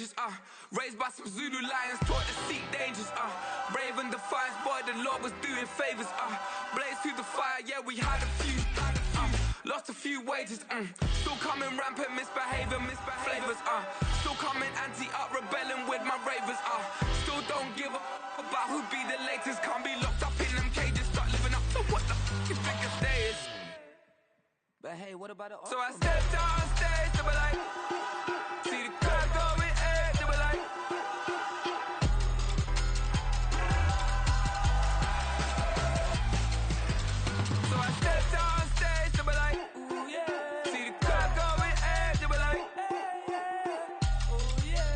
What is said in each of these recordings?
cages, raised by some Zulu lions, taught to seek dangers, brave and defiance, boy, the Lord was doing favors, blaze through the fire, yeah, we had a few, lost a few wages, still coming rampant, misbehavior, flavors, still coming anti-up, rebelling with my ravers, still don't give up about who be the latest, can't be locked up in them cages, start living up to what the f you think your day is. But hey, what about it? So I stepped on stage, they were like, see the crowd going, hey, they were like. So I stepped on stage, they were like, ooh yeah. See the crowd going, hey, they were like, ooh yeah.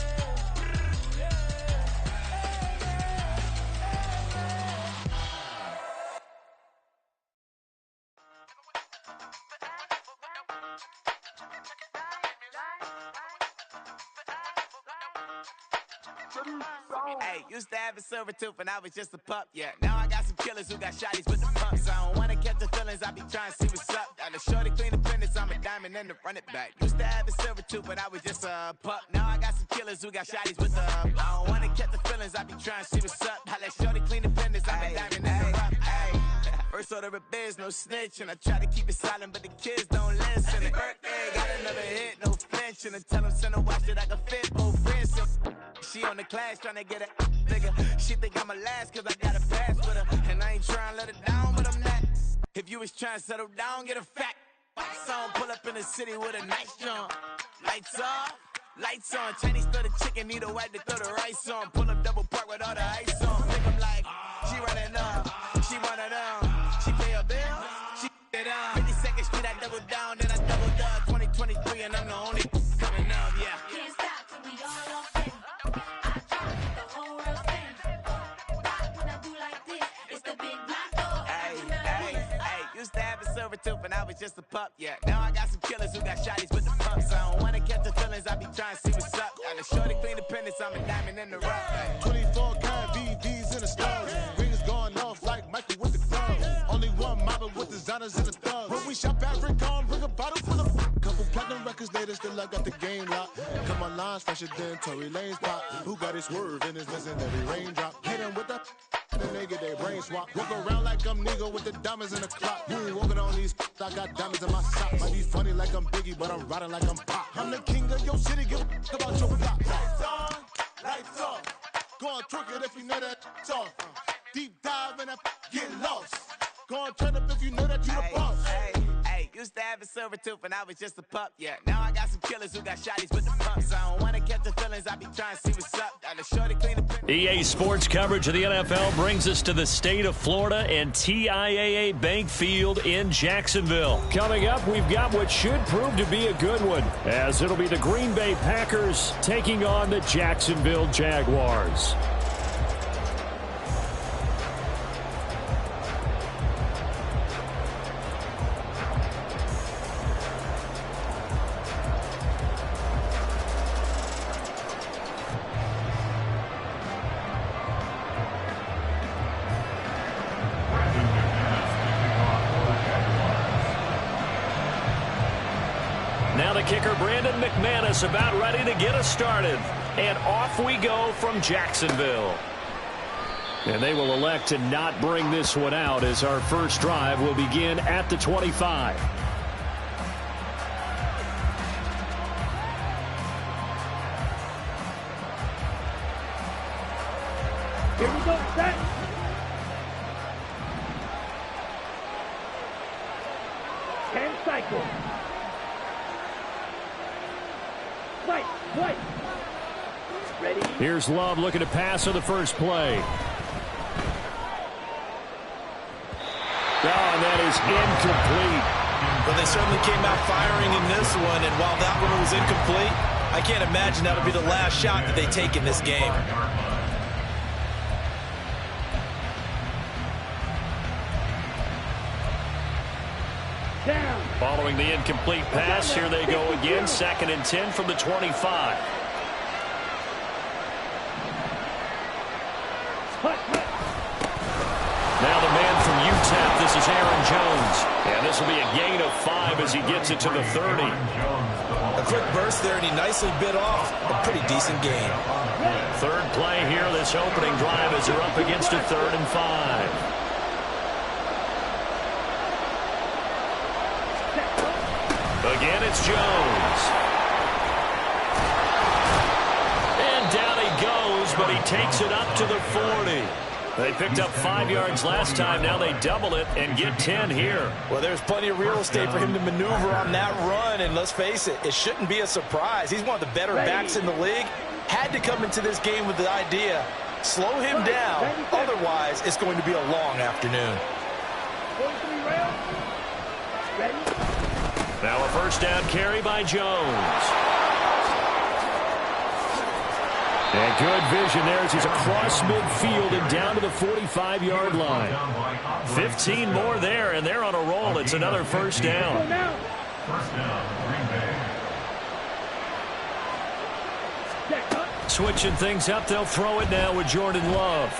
Hey, used to have a silver tooth when I was just a pup, yeah. Now I got some killers who got shotties with the pumps. I don't wanna catch the feelings, I be trying to see what's up. Got a shorty clean the fitness, I'm a diamond and to run it back. Used to have a silver tooth when I was just a pup. Now I got some killers who got shotties with the I don't wanna catch the feelings, I be trying to see what's up. I let shorty clean the fitness, I'm a diamond and to run it back. First order of biz, no snitch, and I try to keep it silent, but the kids don't listen. And birthday, got another hit, no flinch, and I tell them send a watch that I can fit both wrists. She on the class trying to get a nigga. She think I'm a last cause I got a pass with her. And I ain't trying to let her down, but I'm not. If you was trying to settle down, get a fact. Song pull up in the city with a nice jump. Lights off, lights on. Chinese throw the chicken, need a wipe to throw the rice on. Pull up double park with all the ice on. Think I'm like, she running up, she one of them. She pay her bills, she it up. 52nd Street, I double down, then I doubled up. 2023 and I'm the only coming up, yeah. Can't stop till we all on stage. I try to make the whole world stand. Rock when I do like this, it's the big black dog. Hey, used to have a silver tooth when I was just a pup, yeah. Now I got some killers who got shotties with the pumps. I don't wanna catch the feelings, I be trying to see what's up. Got a shorty clean the pendants, I'm a diamond in the rough. 24 kind VVs in the stars. Rings going off like Michael with the gloves. Only one model with designers in the thugs. When we shop at Rick on, bring a bottle full of couple platinum records later, still I got the game locked. Come on lines fresher than Tory Lane's pop. Who got his swerve in his missing every raindrop? Hit him with the then they get their brain swap. Walk around like I'm nigga with the diamonds in the clock. You ain't walking on these, I got diamonds in my socks. Might be funny like I'm Biggie, but I'm riding like I'm Pop. I'm the king of your city, give a about your block. Lights on, lights off. Go on twerk it if you know that off. Deep dive and get lost. Go on turn up if you know that you the boss. Hey, used to have a silver tooth when I was just a pup, yeah. Now I got some killers who got shotties with the pumps. I don't wanna catch the feelings, I be trying to see what's up. Got a shorty clean the EA Sports coverage of the NFL brings us to the state of Florida and TIAA Bank Field in Jacksonville. Coming up, we've got what should prove to be a good one, as it'll be the Green Bay Packers taking on the Jacksonville Jaguars. Now the kicker, Brandon McManus, about ready to get us started. And off we go from Jacksonville. And they will elect to not bring this one out as our first drive will begin at the 25. Here we go, set. And cycle. Right. Ready? Here's Love looking to pass on the first play. Oh, and that is incomplete. Well, they certainly came out firing in this one, and while that one was incomplete, I can't imagine that'll be the last shot that they take in this game. Down. Following the incomplete pass, here they go again. 2nd and 10 from the 25. Now the man from UTEP, this is Aaron Jones. And this will be a gain of 5 as he gets it to the 30. A quick burst there, and he nicely bit off a pretty decent gain. Third play here, this opening drive, as they're up against a 3rd and 5. Again, it's Jones. And down he goes, but he takes it up to the 40. They picked up 5 yards last time. Now they double it and get 10 here. Well, there's plenty of real estate for him to maneuver on that run. And let's face it, it shouldn't be a surprise. He's one of the better backs in the league. Had to come into this game with the idea, slow him down. Otherwise, it's going to be a long afternoon. Now a first down carry by Jones. And good vision there as he's across midfield and down to the 45-yard line. 15 more there, and they're on a roll. It's another first down. Switching things up, they'll throw it now with Jordan Love.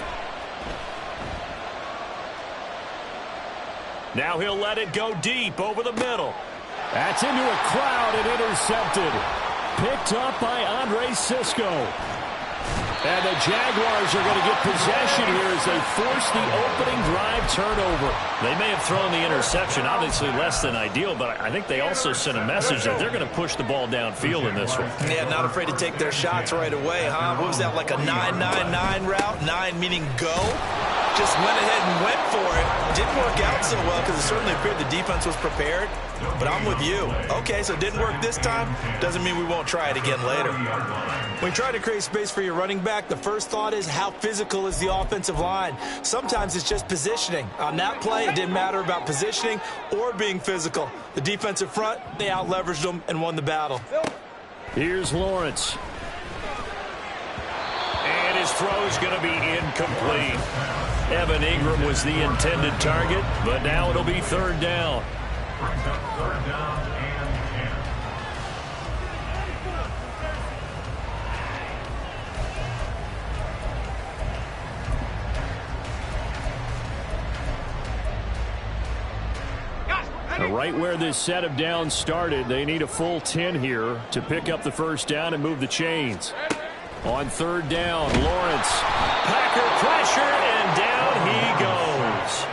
Now he'll let it go deep over the middle. That's into a crowd and intercepted. Picked up by Andre Cisco. And the Jaguars are going to get possession here as they force the opening drive turnover. They may have thrown the interception, obviously less than ideal, but I think they also sent a message that they're going to push the ball downfield in this one. Yeah, not afraid to take their shots right away, huh? What was that, like a 9-9-9 route? 9 meaning go? Just went ahead and went for it. Didn't work out so well because it certainly appeared the defense was prepared. But I'm with you. Okay, so it didn't work this time. Doesn't mean we won't try it again later. When you try to create space for your running back, the first thought is how physical is the offensive line. Sometimes it's just positioning. On that play, it didn't matter about positioning or being physical. The defensive front, they out-leveraged them and won the battle. Here's Lawrence. And his throw's going to be incomplete. Evan Ingram was the intended target, but now it'll be 3rd down. Third down and 10. Right where this set of downs started, they need a full 10 here to pick up the first down and move the chains. On 3rd down, Lawrence. Packer pressure, and down he goes.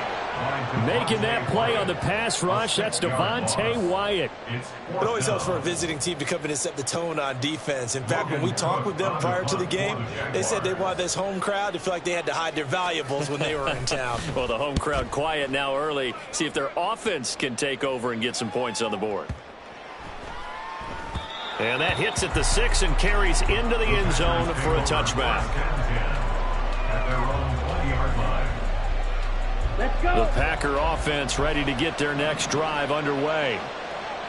Making that play on the pass rush, that's Devontae Wyatt. It always helps for a visiting team to come in and set the tone on defense. In fact, when we talked with them prior to the game, they said they wanted this home crowd to feel like they had to hide their valuables when they were in town. Well, the home crowd quiet now early. See if their offense can take over and get some points on the board. And that hits at the 6 and carries into the end zone for a touchback. The Packer offense ready to get their next drive underway.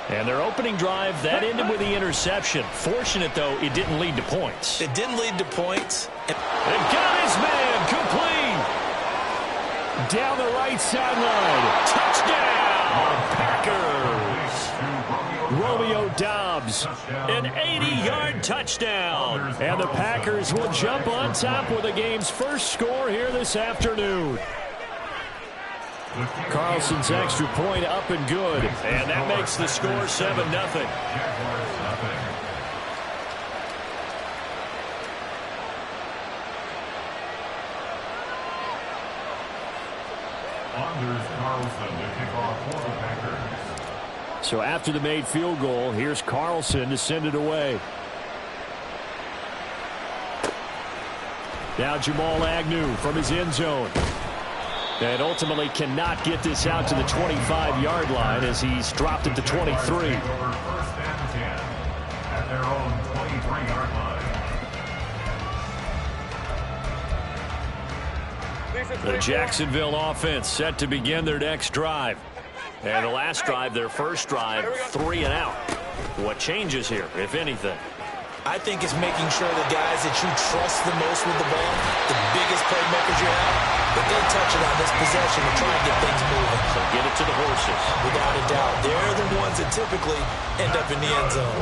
And their opening drive, that ended with the interception. Fortunate, though, it didn't lead to points. It didn't lead to points. And got his man complete. Down the right sideline. Touchdown, Packers. Romeo Doubs, an 80-yard touchdown. And the Packers will jump on top with the game's first score here this afternoon. Carlson's extra point up and good. And that makes the score 7-0. Anders Carlson to kick off for the Packers. So after the made field goal, here's Carlson to send it away. Now Jamal Agnew from his end zone. And ultimately cannot get this out to the 25-yard line as he's dropped it to 23. First and 10 at their own 23-yard line. The Jacksonville offense set to begin their next drive. And the last drive, their first drive, 3 and out. What changes here, if anything? I think it's making sure the guys that you trust the most with the ball, the biggest playmakers you have, that they touch it on this possession to try and get things moving. So get it to the horses. Without a doubt. They're the ones that typically end up in the end zone.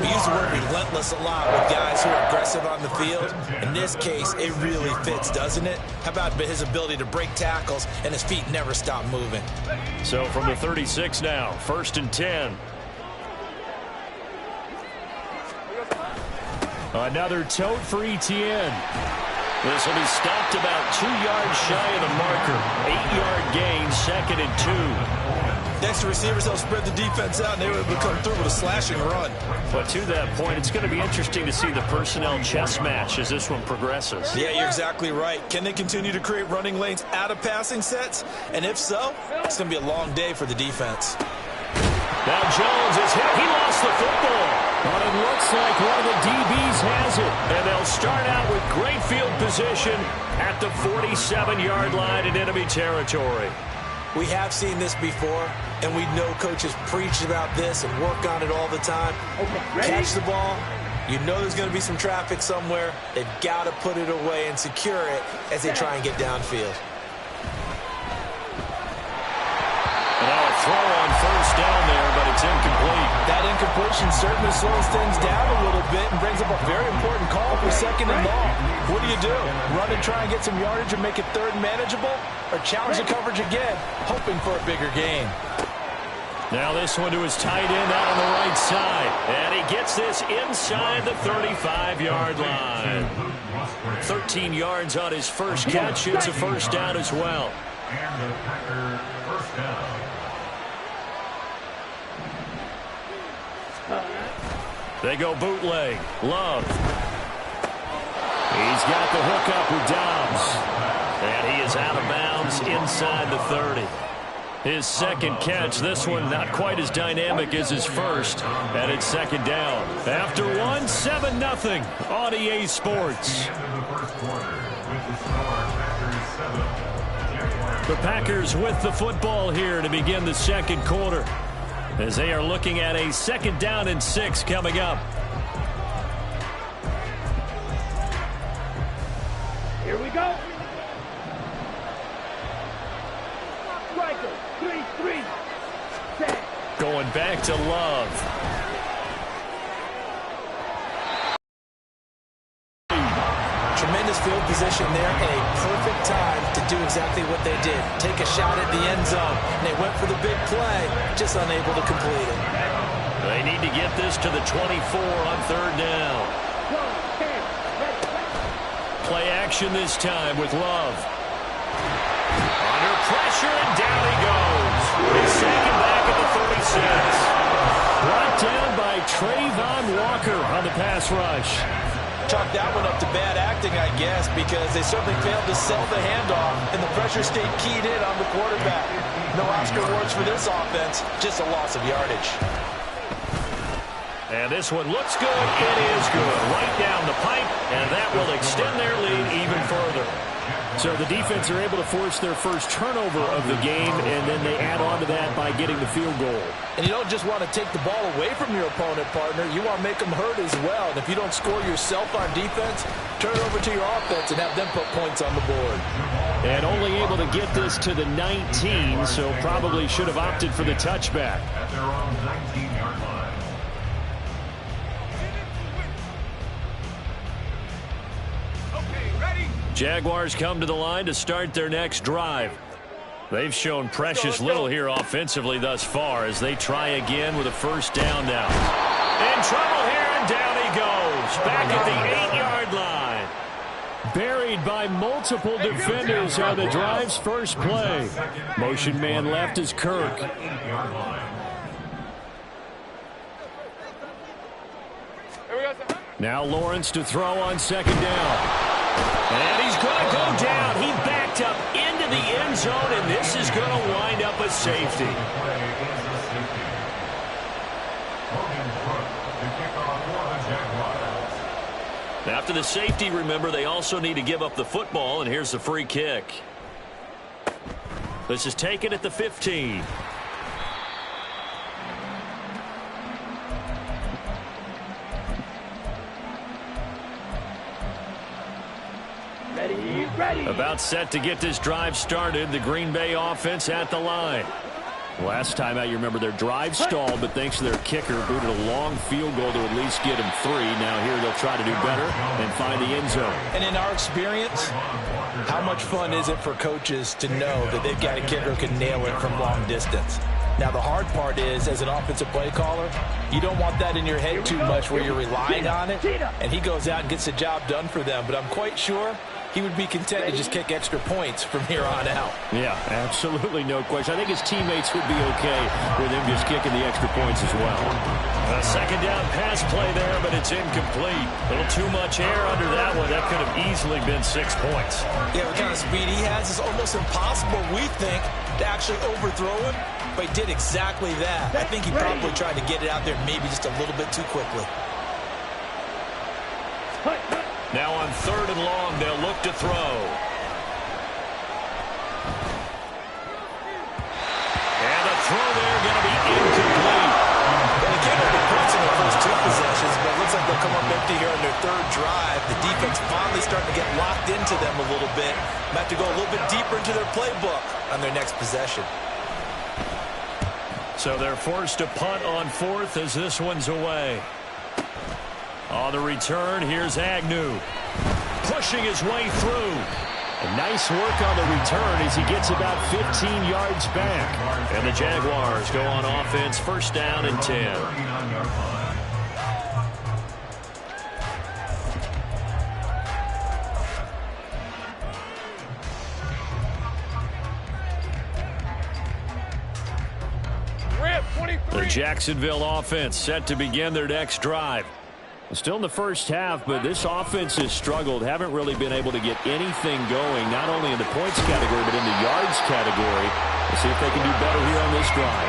We use the word relentless a lot with guys who are aggressive on the field. In this case, it really fits, doesn't it? How about his ability to break tackles and his feet never stop moving? So from the 36 now, 1st and 10. Another tote for Etienne. This will be stopped about 2 yards shy of the marker. 8-yard gain, 2nd and 2. Next receivers, they'll spread the defense out, and they were able to come through with a slashing run. But to that point, it's going to be interesting to see the personnel chess match as this one progresses. Yeah, you're exactly right. Can they continue to create running lanes out of passing sets? And if so, it's going to be a long day for the defense. Now Jones is hit. He lost the football. But it looks like one of the DBs has it. And they'll start out with great field position at the 47-yard line in enemy territory. We have seen this before, and we know coaches preach about this and work on it all the time. Catch the ball. You know there's going to be some traffic somewhere. They've got to put it away and secure it as they try and get downfield. Now a throw on first down there, but it's incomplete. That incompletion certainly slows things down a little bit and brings up a very important call for 2nd and long. What do? Run and try and get some yardage and make it 3rd and manageable? Or challenge the coverage again, hoping for a bigger gain? Now this one to his tight end out on the right side. And he gets this inside the 35-yard line. 13 yards on his first catch. It's a first down as well. And the Packers first down. They go bootleg. Love. He's got the hook up with Dobbs. And he is out of bounds inside the 30. His second catch, this one not quite as dynamic as his first. And it's 2nd down. After one, 7-0 on EA Sports. The Packers with the football here to begin the 2nd quarter, as they are looking at a 2nd down and 6 coming up. Here we go. Striker, 3-3. Set. Going back to Love. Tremendous field position there and a perfect time to do exactly what they did. Take a shot at the end zone. And they went for the big play, just unable to complete it. They need to get this to the 24 on 3rd down. Play action this time with Love. Under pressure, and down he goes. His second back at the 36. Brought down by Trayvon Walker on the pass rush. Chalk that one up to bad acting, I guess, because they certainly failed to sell the handoff, and the pressure stayed keyed in on the quarterback. No Oscar awards for this offense, just a loss of yardage. And this one looks good. It is good. Right down the pipe, and that will extend their lead even further. So the defense are able to force their first turnover of the game, and then they add on to that by getting the field goal. And you don't just want to take the ball away from your opponent, partner. You want to make them hurt as well. And if you don't score yourself on defense, turn it over to your offense and have them put points on the board. And only able to get this to the 19, so probably should have opted for the touchback. At their own 19-yard line. Jaguars come to the line to start their next drive. They've shown precious little here offensively thus far as they try again with a first down now. In trouble here, and down he goes. Back at the 8-yard line. Buried by multiple defenders on the drive's first play. Motion man left is Kirk. Now Lawrence to throw on 2nd down. And he's going to go down. He backed up into the end zone, and this is going to wind up a safety. After the safety, remember, they also need to give up the football, and here's the free kick. This is taken at the 15. Ready. About set to get this drive started. The Green Bay offense at the line. Last time out, you remember their drive stalled, but thanks to their kicker, booted a long field goal to at least get him 3. Now here they'll try to do better and find the end zone. And in our experience, how much fun is it for coaches to know that they've got a kicker who can nail it from long distance? Now, the hard part is, as an offensive play caller, you don't want that in your head too much where you're relying on it, and he goes out and gets the job done for them. But I'm quite sure he would be content to just kick extra points from here on out. Yeah, absolutely no question. I think his teammates would be okay with him just kicking the extra points as well. A second down pass play there, but it's incomplete. A little too much air under that one. That could have easily been 6 points. Yeah, what kind of speed he has is almost impossible, we think, to actually overthrow him. But he did exactly that. I think he probably tried to get it out there maybe just a little bit too quickly. Now on 3rd and long, they'll look to throw. And the throw there going to be incomplete. Well, they came up with points in their first 2 possessions, but it looks like they'll come up empty here on their 3rd drive. The defense finally starting to get locked into them a little bit. Might have to go a little bit deeper into their playbook on their next possession. So they're forced to punt on 4th as this one's away. On the return, here's Agnew. Pushing his way through. And nice work on the return as he gets about 15 yards back. And the Jaguars go on offense, 1st down and 10. The Jacksonville offense set to begin their next drive. Still in the first half, but this offense has struggled. Haven't really been able to get anything going, not only in the points category, but in the yards category. We'll see if they can do better here on this drive.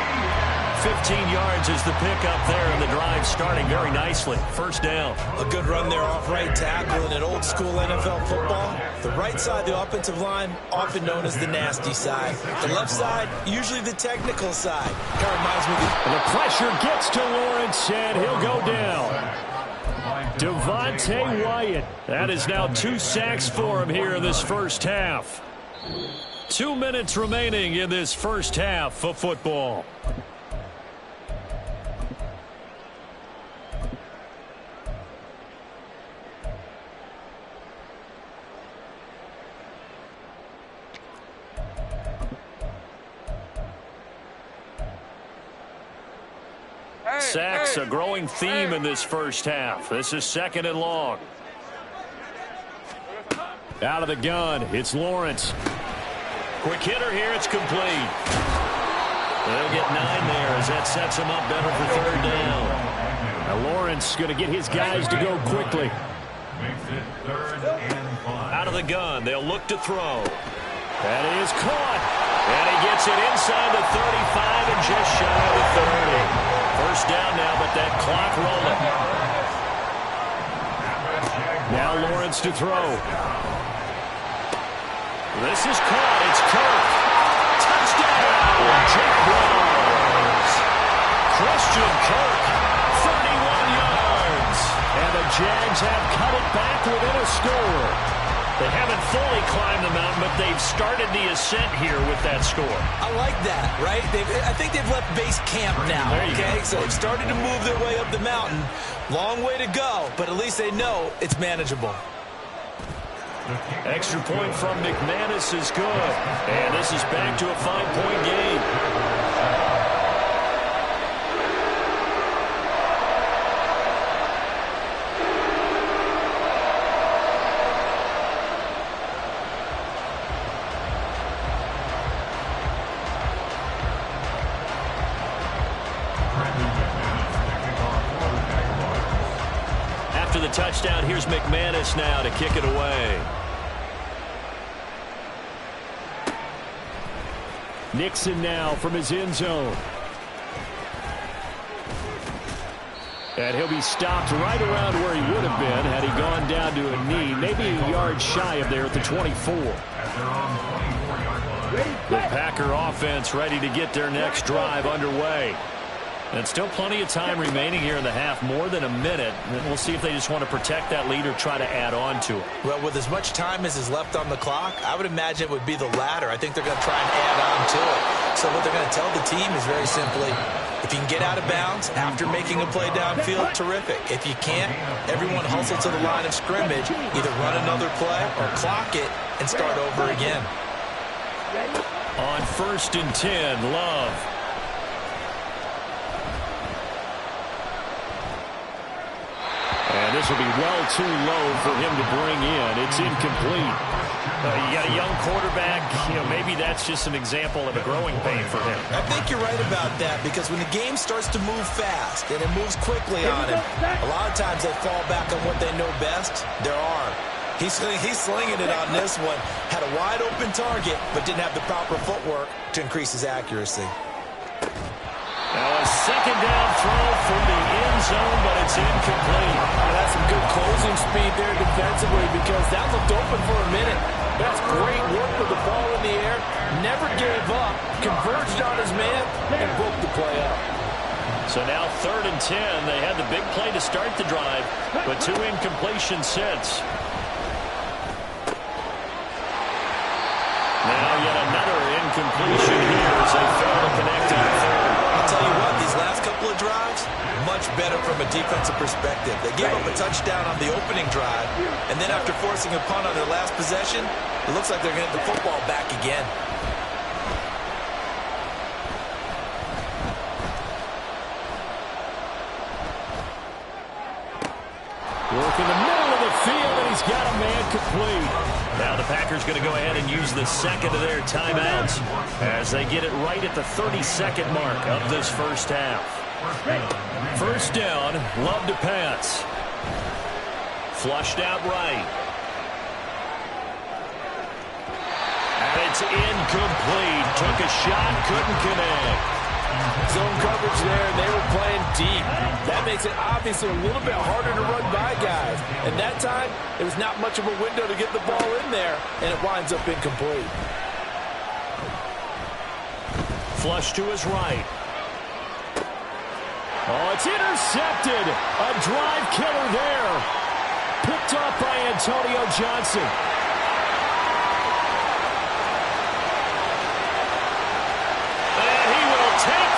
15 yards is the pickup there, and the drive starting very nicely. 1st down. A good run there off right tackle in an old-school NFL football. The right side of the offensive line, often known as the nasty side. The left side, usually the technical side. Kind of reminds me of the pressure gets to Lawrence, and he'll go down. Devontae Wyatt. That is now 2 sacks for him here in this first half. 2 minutes remaining in this first half of football. Sacks, a growing theme in this first half. This is 2nd and long. Out of the gun, it's Lawrence. Quick hitter here, it's complete. They'll get 9 there as that sets him up better for 3rd down. Now Lawrence going to get his guys to go quickly. Out of the gun, they'll look to throw. That is caught. And he gets it inside the 35 and just shy of the 30. 1st down now, but that clock rolling. Now Lawrence to throw. This is caught. It's Kirk. Touchdown! Jake Browns. Christian Kirk, 31 yards. And the Jags have cut it back within a score. They haven't fully climbed the mountain, but they've started the ascent here with that score. I like that, right? I think they've left base camp now, okay? So they've started to move their way up the mountain. Long way to go, but at least they know it's manageable. Extra point from McManus is good. And this is back to a 5-point game. After the touchdown, here's McManus now to kick it away. Nixon now from his end zone. And he'll be stopped right around where he would have been had he gone down to a knee, maybe a yard shy of there at the 24. The Packer offense ready to get their next drive underway. And still plenty of time remaining here in the half, more than a minute. And we'll see if they just want to protect that lead or try to add on to it. Well, with as much time as is left on the clock, I would imagine it would be the latter. I think they're going to try and add on to it. So what they're going to tell the team is very simply, if you can get out of bounds after making a play downfield, terrific. If you can't, everyone hustle to the line of scrimmage, either run another play or clock it and start over again. On 1st and 10, Love. And this will be well too low for him to bring in. It's incomplete. You got a young quarterback. Maybe that's just an example of a growing pain for him. I think you're right about that, because when the game starts to move fast and it moves quickly on him, a lot of times they fall back on what they know best, their arm. He's slinging it on this one. Had a wide open target, but didn't have the proper footwork to increase his accuracy. Now a second down throw for the end zone, but it's incomplete. That's some good closing speed there defensively, because that looked open for a minute. That's great work with the ball in the air. Never gave up, converged on his man, and broke the play up. So now 3rd and 10. They had the big play to start the drive, but 2 incompletions since. Now yet another incompletion here as they fail to connect on 3rd. I'll tell you what, these last couple of drives, much better from a defensive perspective. They gave up a touchdown on the opening drive, and then after forcing a punt on their last possession, it looks like they're going to get the football back again. Work in the middle of the field, and he's got a man complete. Now the Packers going to go ahead and use the second of their timeouts as they get it right at the 32nd mark of this first half. First down, Love to pass. Flushed out right. And it's incomplete. Took a shot, couldn't connect. Zone coverage there, and they were playing deep. That makes it obviously a little bit harder to run by guys. And that time, it was not much of a window to get the ball in there, and it winds up incomplete. Flush to his right. Oh, it's intercepted. A drive killer there. Picked up by Antonio Johnson.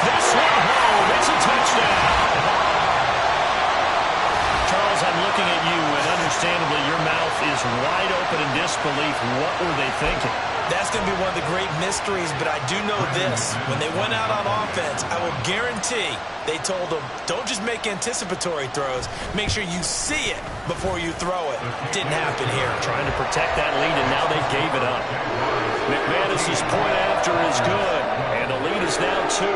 This one home. It's a touchdown. Charles, I'm looking at you, and understandably, your mouth is wide open in disbelief. What were they thinking? That's going to be one of the great mysteries, but I do know this. When they went out on offense, I will guarantee they told them, don't just make anticipatory throws. Make sure you see it before you throw it. Didn't happen here. Trying to protect that lead, and now they gave it up. McManus's point after is good, and the lead is now 2.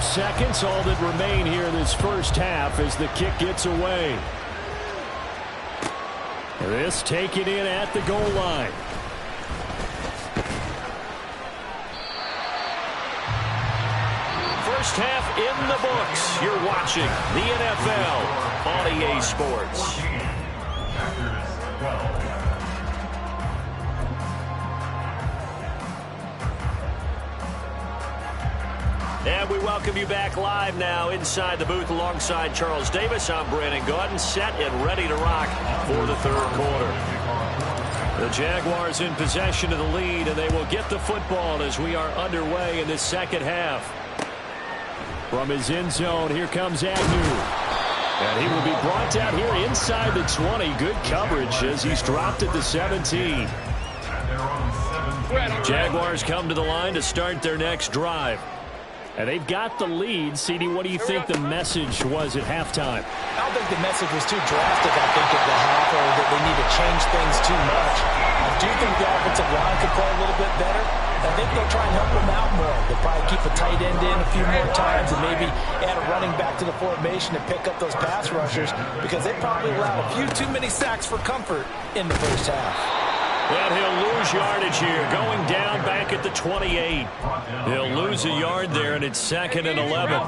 Seconds, all that remain here in this first half as the kick gets away. This taken in at the goal line. First half in the books. You're watching the NFL on EA Sports. And we welcome you back live now inside the booth alongside Charles Davis. I'm Brandon Gaudin, set and ready to rock for the 3rd quarter. The Jaguars in possession of the lead, and they will get the football as we are underway in this second half. From his end zone, here comes Agnew. And he will be brought down here inside the 20. Good coverage as he's dropped at the 17. Jaguars come to the line to start their next drive. And they've got the lead. CD, what do you think the message was at halftime? I don't think the message was too drastic, I think, at the half, or that they need to change things too much. I do think the offensive line could play a little bit better. I think they'll try and help them out more. They'll probably keep a tight end in a few more times and maybe add a running back to the formation to pick up those pass rushers, because they probably allowed a few too many sacks for comfort in the first half. And he'll lose yardage here, going down back at the 28. He'll lose a yard there, and it's 2nd and 11.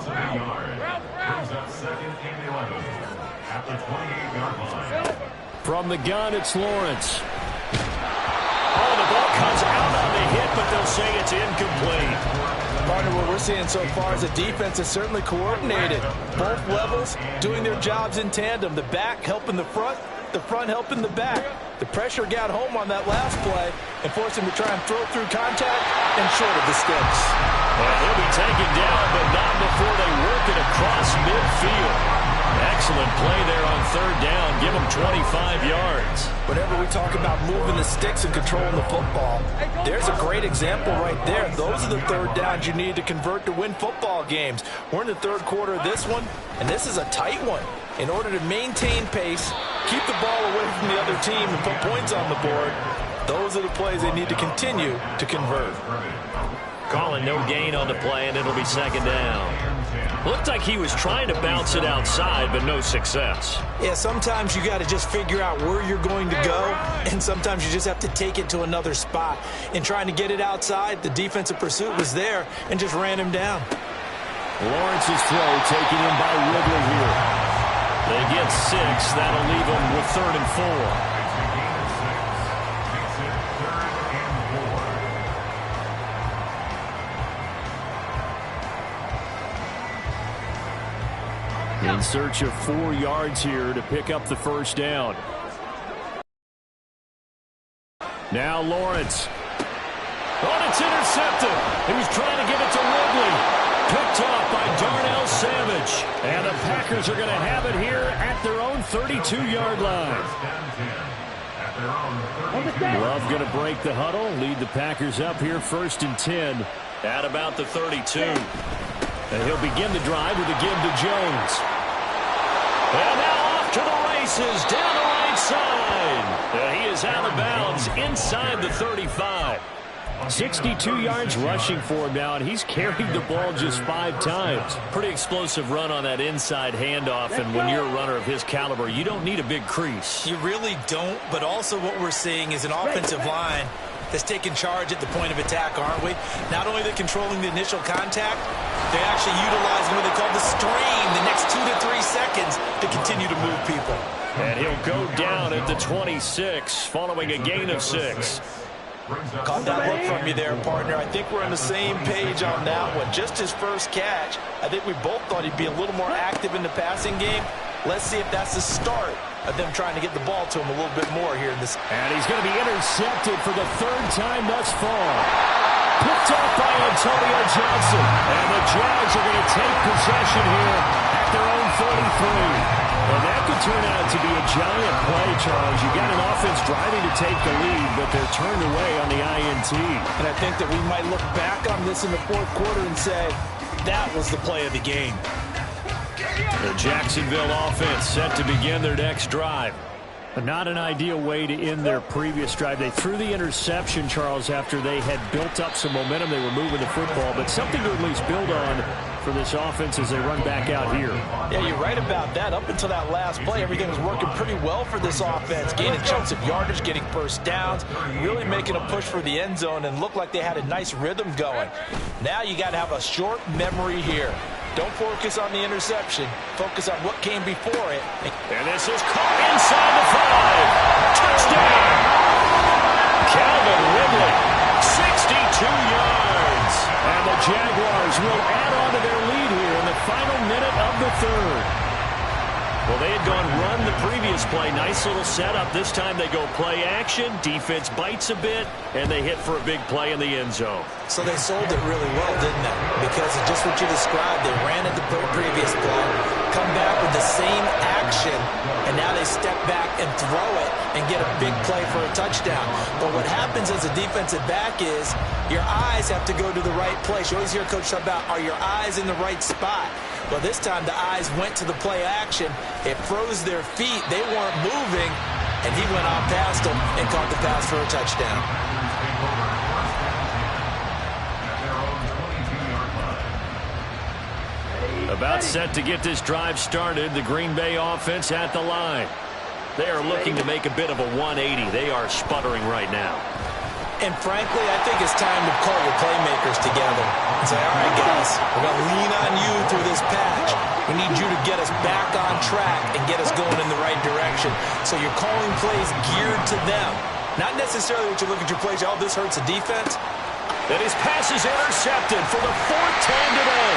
From the gun, it's Lawrence. Oh, the ball comes out on the hit, but they'll say it's incomplete. Partner, what we're seeing so far is the defense is certainly coordinated. Both levels doing their jobs in tandem. The back helping the front helping the back. The pressure got home on that last play and forced him to try and throw through contact and short of the sticks. Well, he'll be taken down, but not before they work it across midfield. excellent play there on third down. Give him 25 yards. Whenever we talk about moving the sticks and controlling the football, there's a great example right there. Those are the third downs you need to convert to win football games. We're in the third quarter of this one, and this is a tight one. In order to maintain pace, keep the ball away from the other team, and put points on the board, those are the plays they need to continue to convert. Calling no gain on the play, and it'll be second down. Looked like he was trying to bounce it outside, but no success. Yeah, sometimes you got to just figure out where you're going to go, and sometimes you just have to take it to another spot. In trying to get it outside, the defensive pursuit was there and just ran him down. Lawrence's throw taken in by Ridley here. They get 6. That'll leave them with 3rd and 4. In search of 4 yards here to pick up the first down. Now Lawrence. Oh, it's intercepted. He was trying to give it to Ridley. Picked off by Darnell Savage. And the Packers are going to have it here at their own 32-yard line. Love going to break the huddle. Lead the Packers up here 1st and 10 at about the 32. And he'll begin the drive with a give to Jones. And now off to the races down the right side. And he is out of bounds inside the 35. 62 yards rushing for him now, and he's carried the ball just 5 times. Pretty explosive run on that inside handoff, and when you're a runner of his caliber, you don't need a big crease. You really don't, but also what we're seeing is an offensive line that's taking charge at the point of attack, aren't we? Not only are they controlling the initial contact, they're actually utilizing what they call the stream the next 2 to 3 seconds to continue to move people. And he'll go down at the 26 following a gain of 6. Caught that look from you there, partner. I think we're on the same page on that one. Just his first catch. I think we both thought he'd be a little more active in the passing game. Let's see if that's the start of them trying to get the ball to him a little bit more here in this. And he's going to be intercepted for the 3rd time thus far. Picked off by Antonio Johnson. And the Jags are going to take possession here at their own 33. And that could turn out to be a giant play, Charles. You got an offense driving to take the lead, but they're turned away on the INT. And I think that we might look back on this in the 4th quarter and say, that was the play of the game. The Jacksonville offense set to begin their next drive. But not an ideal way to end their previous drive. They threw the interception, Charles, after they had built up some momentum. They were moving the football, but something to at least build on for this offense as they run back out here. Yeah, you're right about that. Up until that last play, everything was working pretty well for this offense. Gaining chunks of yardage, getting first downs, really making a push for the end zone, and looked like they had a nice rhythm going. Now you got to have a short memory here. Don't focus on the interception. Focus on what came before it. And this is caught inside the 5. Touchdown! Calvin Ridley, 62 yards. And the Jaguars will add on to their lead here in the final minute of the 3rd. Well, they had gone run the previous play. Nice little setup. This time they go play action. Defense bites a bit, and they hit for a big play in the end zone. So they sold it really well, didn't they? Because of just what you described. They ran at the previous play, come back with the same action, and now they step back and throw it and get a big play for a touchdown. But what happens as a defensive back is your eyes have to go to the right place. You always hear Coach talk about, are your eyes in the right spot? Well, this time the eyes went to the play action. It froze their feet. They weren't moving, and he went on past them and caught the pass for a touchdown. About set to get this drive started, the Green Bay offense at the line. They are looking to make a bit of a 180. They are sputtering right now. And frankly, I think it's time to call your playmakers together and say, all right, guys, we're going to lean on you through this patch. We need you to get us back on track and get us going in the right direction. So you're calling plays geared to them. Not necessarily what you look at your plays, oh, this hurts the defense. And his pass is intercepted for the 4th time today.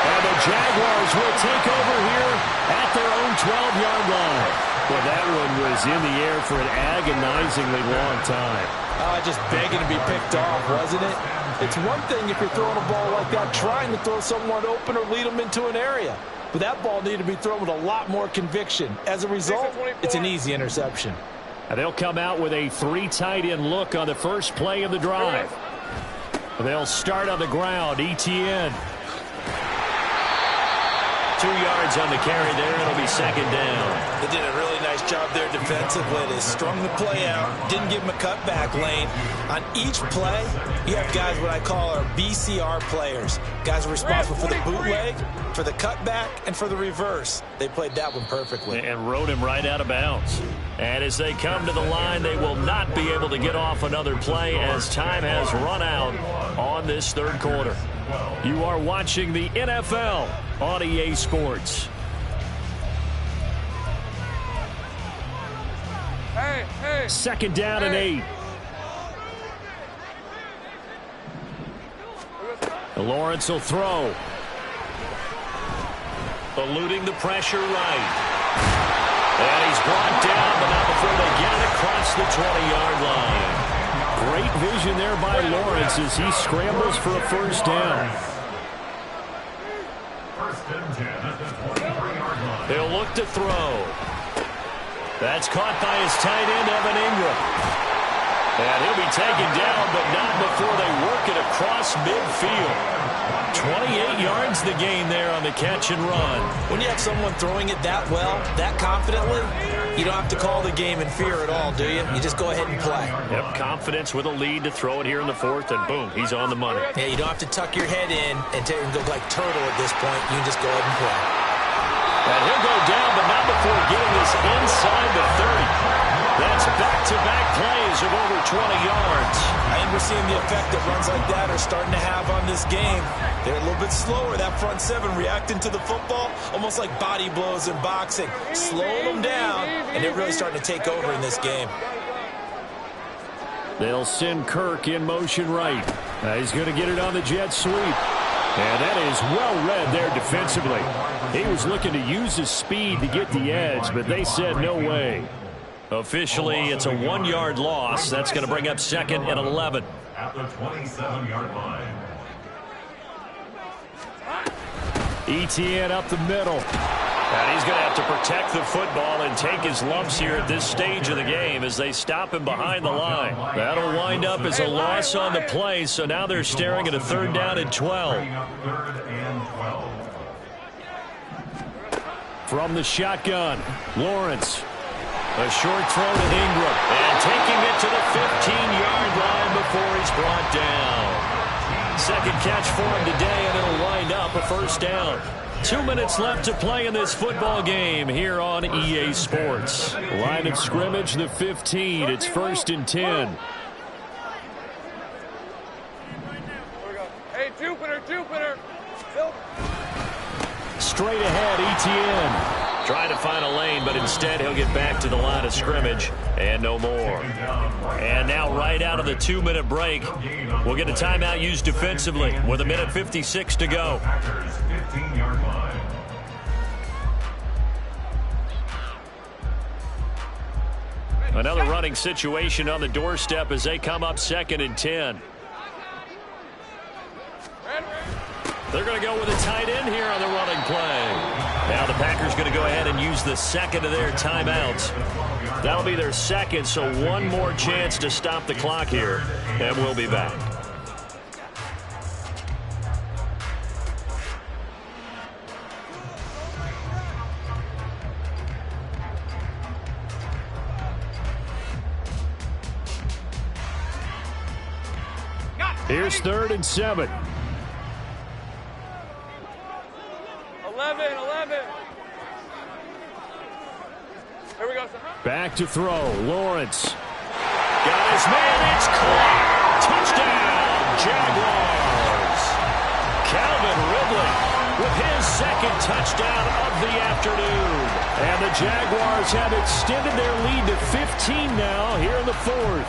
And the Jaguars will take over here at their own 12-yard line. Well, that one was in the air for an agonizingly long time. Just begging to be picked off, wasn't it? It's one thing if you're throwing a ball like that, trying to throw someone open or lead them into an area. but that ball needed to be thrown with a lot more conviction. As a result, it's an easy interception. And they'll come out with a 3 tight end look on the first play of the drive. They'll start on the ground. Etienne. 2 yards on the carry there. It'll be second down. They did a really nice job there defensively. They strung the play out, didn't give them a cutback lane. On each play, you have guys what I call our BCR players. Guys are responsible for the bootleg, for the cutback, and for the reverse. They played that one perfectly. And rode him right out of bounds. And as they come to the line, they will not be able to get off another play as time has run out on this third quarter. You are watching the NFL on EA Sports. Second down and 8. Lawrence will throw. Eluding the pressure right. And he's brought down, but not before they get it across the 20-yard line. Great vision there by Lawrence as he scrambles for a first down. He'll look to throw. That's caught by his tight end, Evan Ingram. And he'll be taken down, but not before they work it across midfield. 28 yards the gain there on the catch and run. When you have someone throwing it that well, that confidently, you don't have to call the game in fear at all, do you? You just go ahead and play. Yep, confidence with a lead to throw it here in the fourth, and boom, he's on the money. Yeah, you don't have to tuck your head in and look like turtle at this point. You can just go ahead and play. And he'll go down, but not before getting this inside the 30. That's back-to-back plays of over 20 yards. I think we're seeing the effect that runs like that are starting to have on this game. They're a little bit slower, that front seven, reacting to the football, almost like body blows in boxing. Slowing them down, and they're really starting to take over in this game. They'll send Kirk in motion right. He's going to get it on the jet sweep. And that is well read there defensively. He was looking to use his speed to get the edge, but they said no way. Officially, it's a 1-yard loss. That's going to bring up second and 11. At the 27-yard line. Etienne up the middle. And he's going to have to protect the football and take his lumps here at this stage of the game as they stop him behind the line. That'll wind up as a loss on the play, so now they're staring at a third down and 12. From the shotgun, Lawrence. A short throw to Ingram. And taking it to the 15-yard line before he's brought down. Second catch for him today, and it'll wind up a first down. 2 minutes left to play in this football game here on EA Sports. Line of scrimmage, the 15. It's first and 10. Hey, Jupiter. Straight ahead, Etienne. Trying to find a lane, but instead he'll get back to the line of scrimmage and no more. And now right out of the 2-minute break, we'll get a timeout used defensively with 1:56 to go. Another running situation on the doorstep as they come up second and 10. They're going to go with a tight end here on the running play. Now the Packers going to go ahead and use the second of their timeouts. That'll be their second, so one more chance to stop the clock here, and we'll be back. Here's 3rd and 7. 11. Here we go, sir. Back to throw. Lawrence. Got his man. It's caught. Touchdown, Jaguars. Calvin Ridley with his second touchdown of the afternoon. And the Jaguars have extended their lead to 15 now here in the 4th.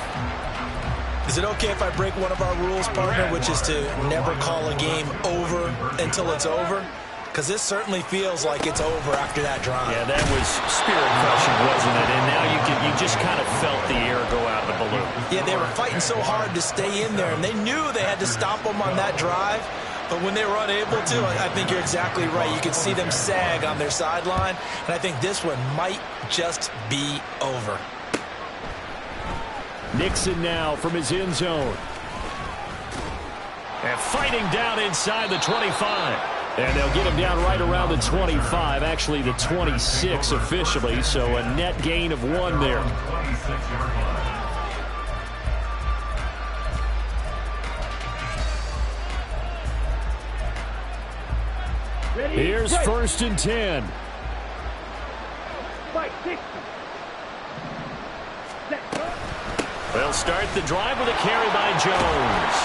Is it okay if I break one of our rules, partner, which is to never call a game over until it's over? Because this certainly feels like it's over after that drive. Yeah, that was spirit-crushing, wasn't it? And now you just kind of felt the air go out of the balloon. Yeah, they were fighting so hard to stay in there, and they knew they had to stop them on that drive. But when they were unable to, I think you're exactly right. You can see them sag on their sideline, and I think this one might just be over. Nixon now from his end zone. And fighting down inside the 25. And they'll get him down right around the 25, actually the 26 officially, so a net gain of 1 there. Here's 1st and 10. They'll start the drive with a carry by Jones.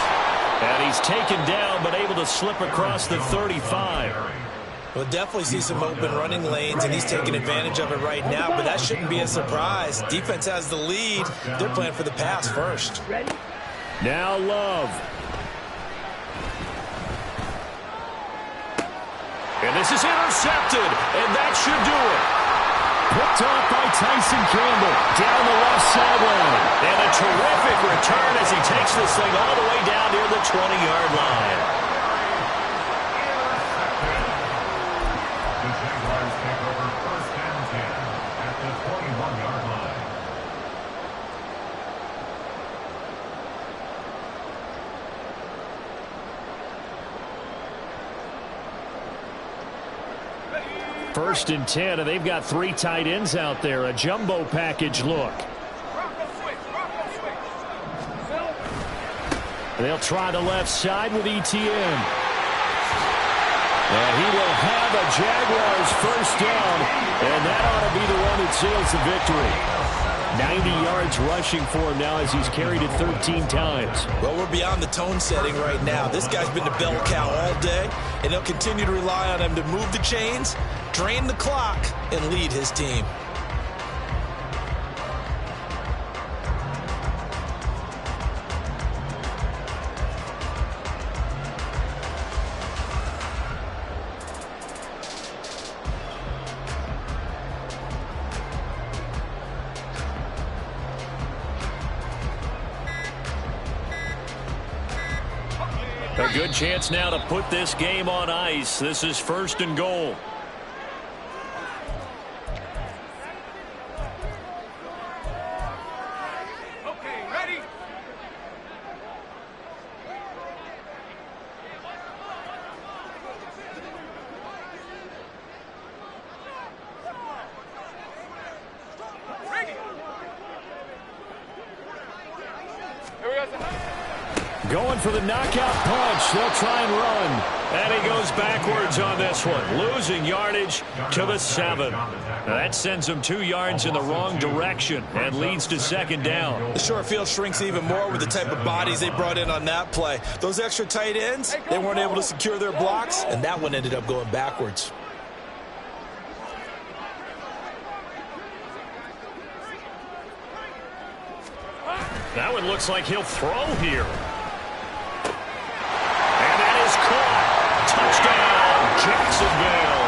And he's taken down, but able to slip across the 35. We'll definitely see some open running lanes, and he's taking advantage of it right now, but that shouldn't be a surprise. Defense has the lead. They're playing for the pass first. Now Love. And this is intercepted, and that should do it. Picked off by Tyson Campbell down the left sideline. And a terrific return as he takes this thing all the way down near the 20-yard line. The Jaguars take over 1st and 10 at the 21-yard line. First and 10, and they've got 3 tight ends out there. A jumbo package look. They'll try the left side with ETN. And he will have a Jaguars first down, and that ought to be the one that seals the victory. 90 yards rushing for him now as he's carried it 13 times. Well, we're beyond the tone setting right now. This guy's been the bell cow all day, and they'll continue to rely on him to move the chains, drain the clock, and lead his team. A good chance now to put this game on ice. This is 1st and goal. Okay, ready? Ready. Here we go. Going for the knockout punch. They'll try and run. And he goes backwards on this one. Losing yardage to the 7. Now that sends him 2 yards in the wrong direction and leads to 2nd down. The short field shrinks even more with the type of bodies they brought in on that play. Those extra tight ends, they weren't able to secure their blocks, and that one ended up going backwards. That one looks like he'll throw here. And that is caught. Touchdown, Jacksonville.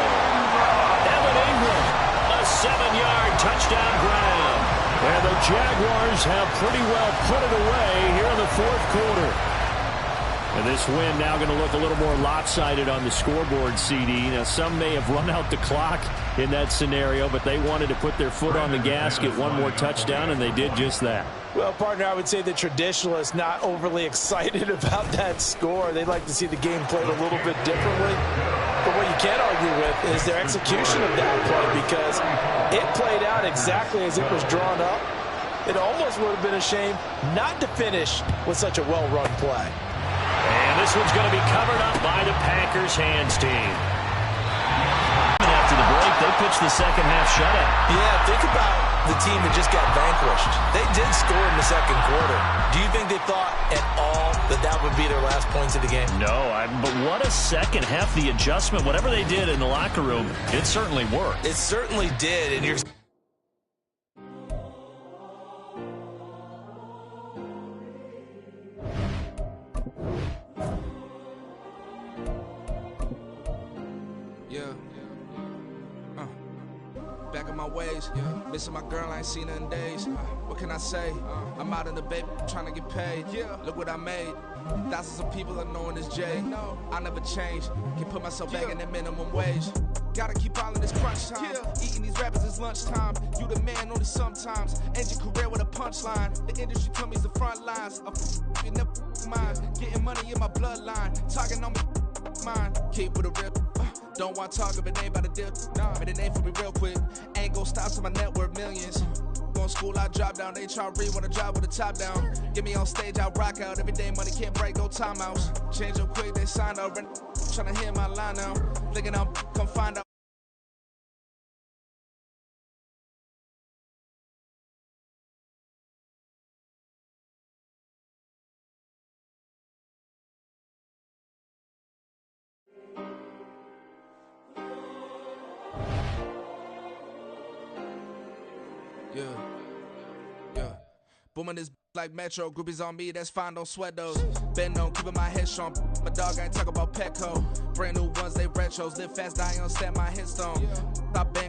Evan Ingram, a 7-yard touchdown grab. And the Jaguars have pretty well put it away here in the 4th quarter. And this win now going to look a little more lopsided on the scoreboard, CD. Now, some may have run out the clock in that scenario, but they wanted to put their foot on the gas, get one more touchdown, and they did just that. Well, partner, I would say the traditionalists not overly excited about that score. They'd like to see the game played a little bit differently. But what you can't argue with is their execution of that play, because it played out exactly as it was drawn up. It almost would have been a shame not to finish with such a well-run play. And this one's going to be covered up by the Packers hands team. After the break, they pitched the second half shutout. Yeah, think about the team that just got vanquished. They did score in the 2nd quarter. Do you think they thought at all that that would be their last points of the game? No, but what a second half. The adjustment, whatever they did in the locker room, it certainly worked. It certainly did, and you're... Back of my ways. Missing my girl, I ain't seen her in days. What can I say? I'm out in the baby, trying to get paid. Look what I made. Thousands of people are knowing this Jay. I never change. Can put myself back in the minimum wage. Gotta keep all in this crunch time. Eating these rappers is lunchtime. You the man only sometimes. End your career with a punchline. The industry told me it's the front lines. You never mind. Getting money in my bloodline. Talking on me, mine. Keep with a real. Don't want to talk if it ain't about a deal. Made a name for me real quick. Ain't gon' stop till my net worth millions. Going school, I drop down. They try to read when I drop with the top down. Get me on stage, I rock out. Every day money can't break, no timeouts. Change up quick, they sign up. Tryna hear my line now. Thinking I'm come find out. Yeah. Booming this like Metro. Groupies on me, that's fine, don't sweat those. Bend on, keeping my head strong. My dog ain't talk about Petco. Brand new ones, they retros. Live fast, die on, stand my headstone. Stop bang.